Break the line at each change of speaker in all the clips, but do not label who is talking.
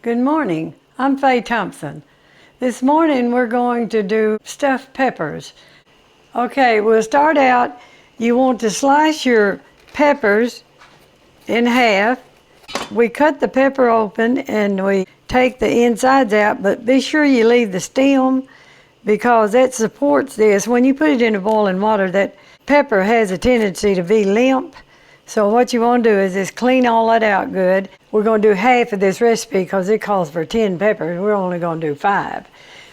Good morning, I'm Faye Thompson. This morning we're going to do stuffed peppers. Okay, we'll start out, you want to slice your peppers in half. We cut the pepper open and we take the insides out, but be sure you leave the stem because that supports this. When you put it in boiling water, that pepper has a tendency to be limp. So what you want to do is just clean all that out good. We're going to do half of this recipe because it calls for 10 peppers. We're only going to do 5.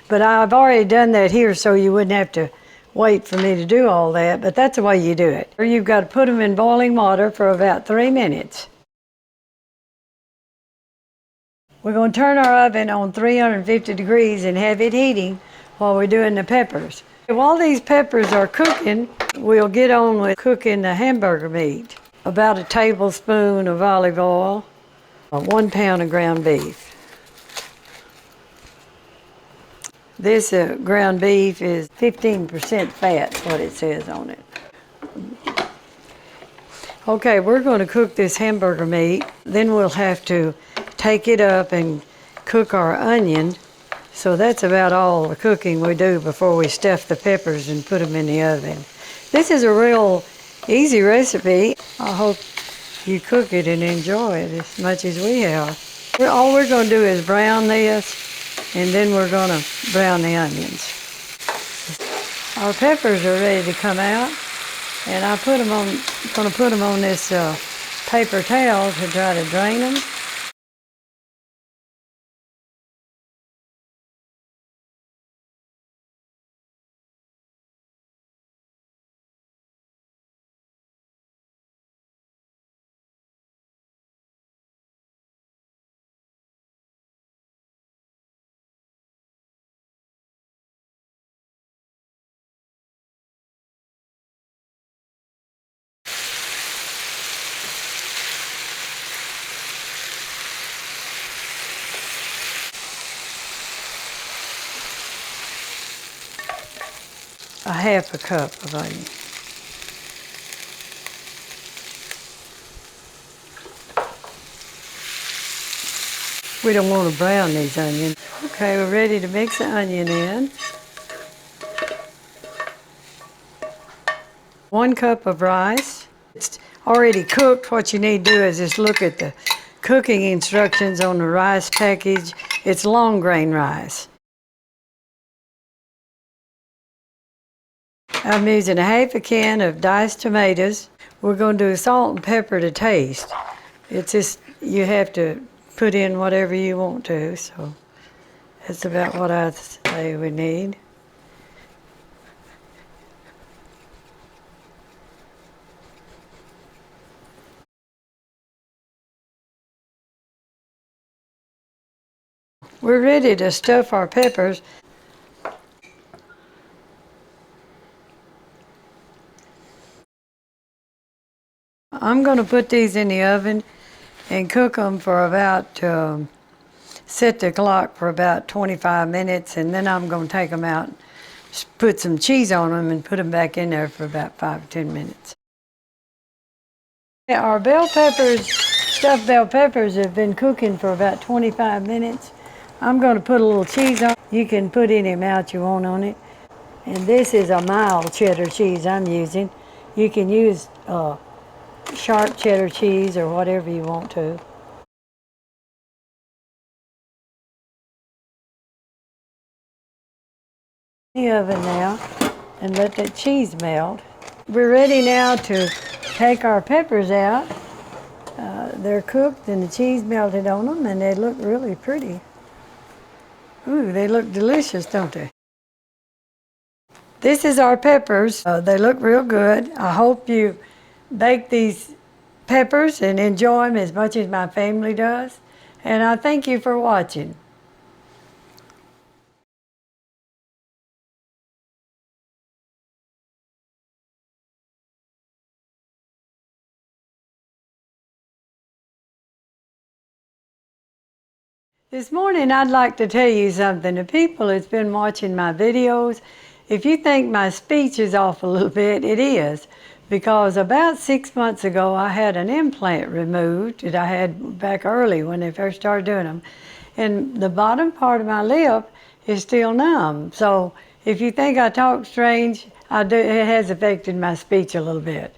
But I've already done that here so you wouldn't have to wait for me to do all that, but that's the way you do it. You've got to put them in boiling water for about 3 minutes. We're going to turn our oven on 350 degrees and have it heating while we're doing the peppers. While these peppers are cooking, we'll get on with cooking the hamburger meat. About a tablespoon of olive oil, 1 pound of ground beef. This ground beef is 15% fat, what it says on it. Okay, we're going to cook this hamburger meat. Then we'll have to take it up and cook our onion. So that's about all the cooking we do before we stuff the peppers and put them in the oven. This is a real easy recipe. I hope you cook it and enjoy it as much as we have. All we're going to do is brown this, and then we're going to brown the onions. Our peppers are ready to come out, and I'm going to put them on this paper towel to try to drain them. A half a cup of onion. We don't want to brown these onions. Okay, we're ready to mix the onion in. 1 cup of rice. It's already cooked. What you need to do is just look at the cooking instructions on the rice package. It's long grain rice. I'm using a half a can of diced tomatoes. We're going to do salt and pepper to taste. It's just, you have to put in whatever you want to, so that's about what I say we need. We're ready to stuff our peppers. I'm going to put these in the oven and cook them for about, set the clock for about 25 minutes, and then I'm going to take them out, put some cheese on them, and put them back in there for about 5 or 10 minutes. Our bell peppers, stuffed bell peppers, have been cooking for about 25 minutes. I'm going to put a little cheese on. You can put any amount you want on it. And this is a mild cheddar cheese I'm using. You can use sharp cheddar cheese or whatever you want to. In the oven now and let that cheese melt. We're ready now to take our peppers out. They're cooked and the cheese melted on them and they look really pretty. Ooh, they look delicious, don't they? This is our peppers. They look real good. I hope you bake these peppers and enjoy them as much as my family does. And I thank you for watching. This morning I'd like to tell you something. The people that's been watching my videos, if you think my speech is off a little bit, it is. Because about 6 months ago I had an implant removed that I had back early when they first started doing them. and the bottom part of my lip is still numb. So if you think I talk strange, I do, it has affected my speech a little bit.